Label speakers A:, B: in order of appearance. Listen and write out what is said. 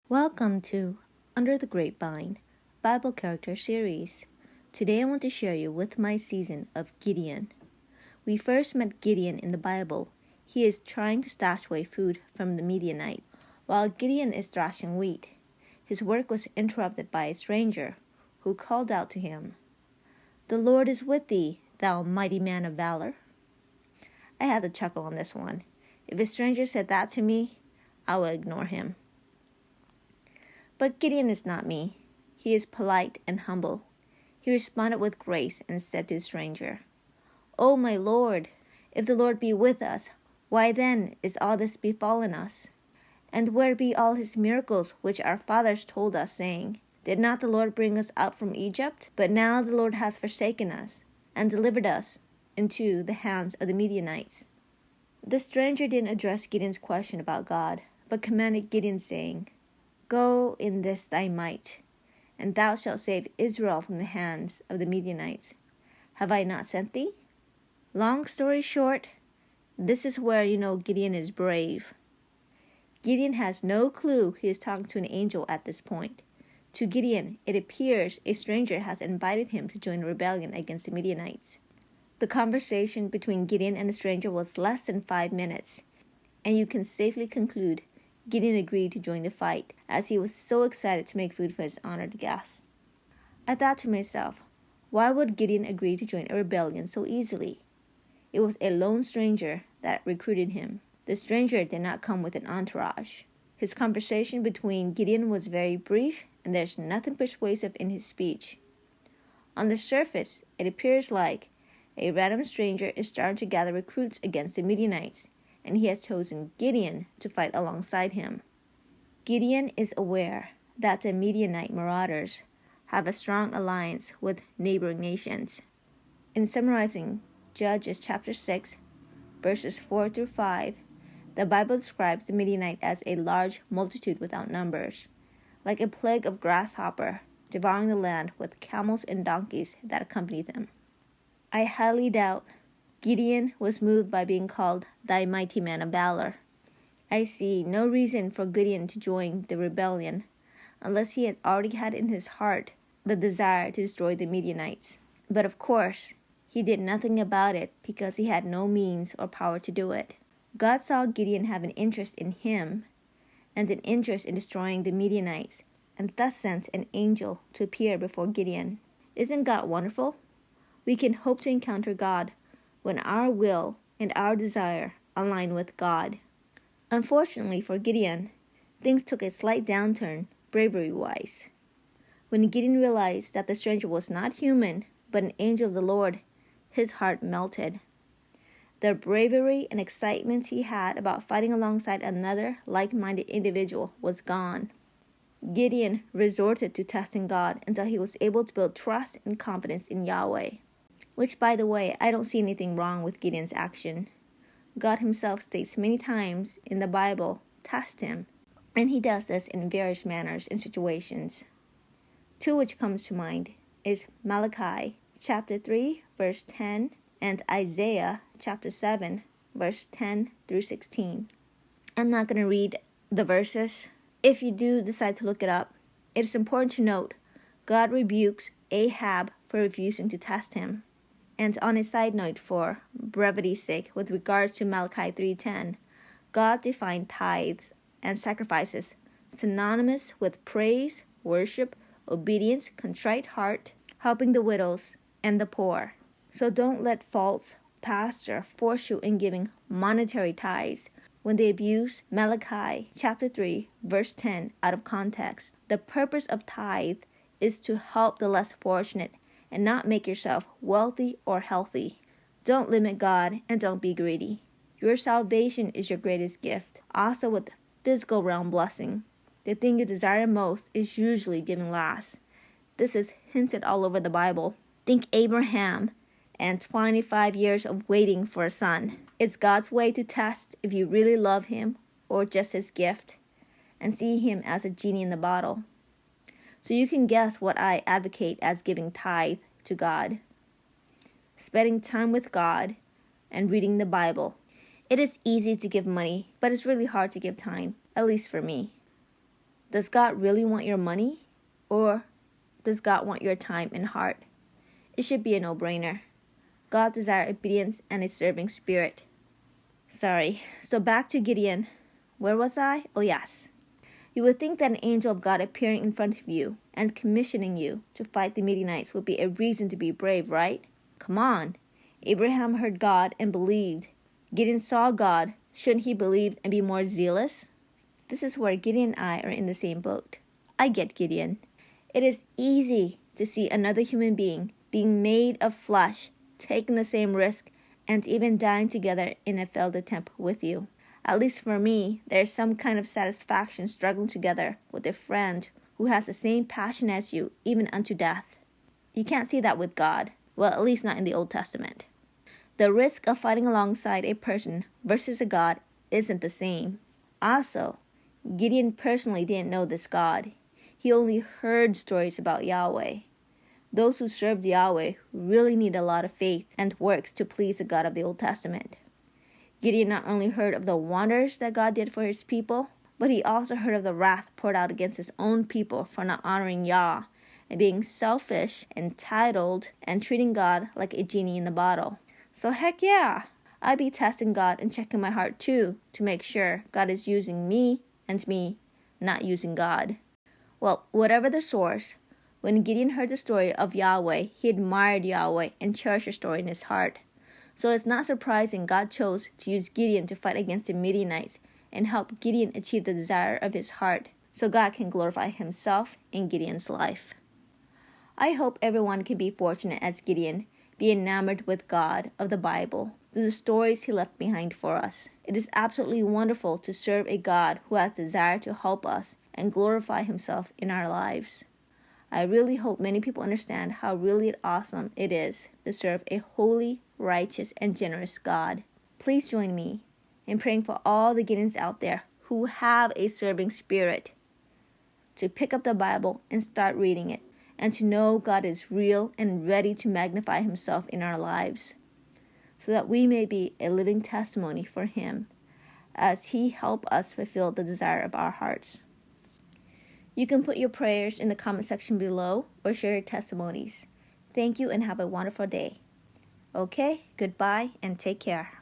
A: Welcome to Under the Grapevine Bible Character Series. Today I want to share you with my season of Gideon. We first met Gideon in the Bible. He is trying to stash away food from the Medianite, while Gideon is thrashing wheat. His work was interrupted by a stranger, who called out to him, "The Lord is with thee, thou mighty man of valor." I had to chuckle on this one. If a stranger said that to me, I would ignore him. But Gideon is not me. He is polite and humble. He responded with grace and said to the stranger, "O my Lord, if the Lord be with us, why then is all this befallen us? And where be all his miracles which our fathers told us, saying, Did not the Lord bring us out from Egypt? But now the Lord hath forsaken us, and delivered us into the hands of the Medianites." The stranger didn't address Gideon's question about God, but commanded Gideon, saying, "Go in this thy might, and thou shalt save Israel from the hands of the Medianites. Have I not sent thee?" Long story short, this is where you know Gideon is brave. Gideon has no clue he is talking to an angel at this point. To Gideon, it appears a stranger has invited him to join a rebellion against the Medianites. The conversation between Gideon and the stranger was less than 5 minutes, and you can safely conclude Gideon agreed to join the fight, as he was so excited to make food for his honored guests. I thought to myself, why would Gideon agree to join a rebellion so easily? It was a lone stranger that recruited him. The stranger did not come with an entourage. His conversation between Gideon was very brief, and there's nothing persuasive in his speech. On the surface, it appears like a random stranger is starting to gather recruits against the Medianites, and he has chosen Gideon to fight alongside him. Gideon is aware that the Medianite marauders have a strong alliance with neighboring nations. In summarizing Judges chapter 6, verses 4 through 5, the Bible describes the Medianite as a large multitude without numbers, like a plague of grasshopper devouring the land, with camels and donkeys that accompany them. I highly doubt Gideon was moved by being called thy mighty man of valor. I see no reason for Gideon to join the rebellion, unless he had already had in his heart the desire to destroy the Medianites. But of course, he did nothing about it because he had no means or power to do it. God saw Gideon have an interest in him and an interest in destroying the Medianites, and thus sent an angel to appear before Gideon. Isn't God wonderful? We can hope to encounter God when our will and our desire align with God. Unfortunately for Gideon, things took a slight downturn bravery-wise. When Gideon realized that the stranger was not human, but an angel of the Lord, his heart melted. The bravery and excitement he had about fighting alongside another like-minded individual was gone. Gideon resorted to testing God until he was able to build trust and confidence in Yahweh. Which, by the way, I don't see anything wrong with Gideon's action. God himself states many times in the Bible, test him, and he does this in various manners and situations. Two which comes to mind is Malachi chapter 3 verse 10 and Isaiah chapter 7 verse 10 through 16. I'm not going to read the verses. If you do decide to look it up, it is important to note God rebukes Ahab for refusing to test him. And on a side note, for brevity's sake, with regards to Malachi 3:10, God defined tithes and sacrifices synonymous with praise, worship, obedience, contrite heart, helping the widows and the poor. So don't let false pastor force you in giving monetary tithes when they abuse Malachi chapter 3 verse 10 out of context. The purpose of tithe is to help the less fortunate and not make yourself wealthy or healthy. Don't limit God and don't be greedy. Your salvation is your greatest gift, also with physical realm blessing. The thing you desire most is usually given last. This is hinted all over the Bible. Think Abraham and 25 years of waiting for a son. It's God's way to test if you really love him or just his gift, and see him as a genie in the bottle. So you can guess what I advocate as giving tithe to God. Spending time with God and reading the Bible. It is easy to give money, but it's really hard to give time, at least for me. Does God really want your money? Or does God want your time and heart? It should be a no-brainer. God desires obedience and a serving spirit. So back to Gideon. Where was I? Oh yes. You would think that an angel of God appearing in front of you and commissioning you to fight the Medianites would be a reason to be brave, right? Come on. Abraham heard God and believed. Gideon saw God. Shouldn't he believe and be more zealous? This is where Gideon and I are in the same boat. I get Gideon. It is easy to see another human being made of flesh, taking the same risk, and even dying together in a failed attempt with you. At least for me, there is some kind of satisfaction struggling together with a friend who has the same passion as you, even unto death. You can't see that with God. Well, at least not in the Old Testament. The risk of fighting alongside a person versus a God isn't the same. Also, Gideon personally didn't know this God. He only heard stories about Yahweh. Those who served Yahweh really need a lot of faith and works to please the God of the Old Testament. Gideon not only heard of the wonders that God did for his people, but he also heard of the wrath poured out against his own people for not honoring Yah and being selfish, entitled, and treating God like a genie in the bottle. So heck yeah, I'd be testing God and checking my heart too to make sure God is using me and me, not using God. Well, whatever the source, when Gideon heard the story of Yahweh, he admired Yahweh and cherished the story in his heart. So it's not surprising God chose to use Gideon to fight against the Medianites and help Gideon achieve the desire of his heart, so God can glorify himself in Gideon's life. I hope everyone can be fortunate as Gideon, be enamored with God of the Bible, through the stories he left behind for us. It is absolutely wonderful to serve a God who has desire to help us and glorify himself in our lives. I really hope many people understand how really awesome it is to serve a holy, righteous, and generous God. Please join me in praying for all the Gideons out there who have a serving spirit to pick up the Bible and start reading it, and to know God is real and ready to magnify himself in our lives, so that we may be a living testimony for him as he helps us fulfill the desire of our hearts. You can put your prayers in the comment section below or share your testimonies. Thank you and have a wonderful day. Okay, goodbye and take care.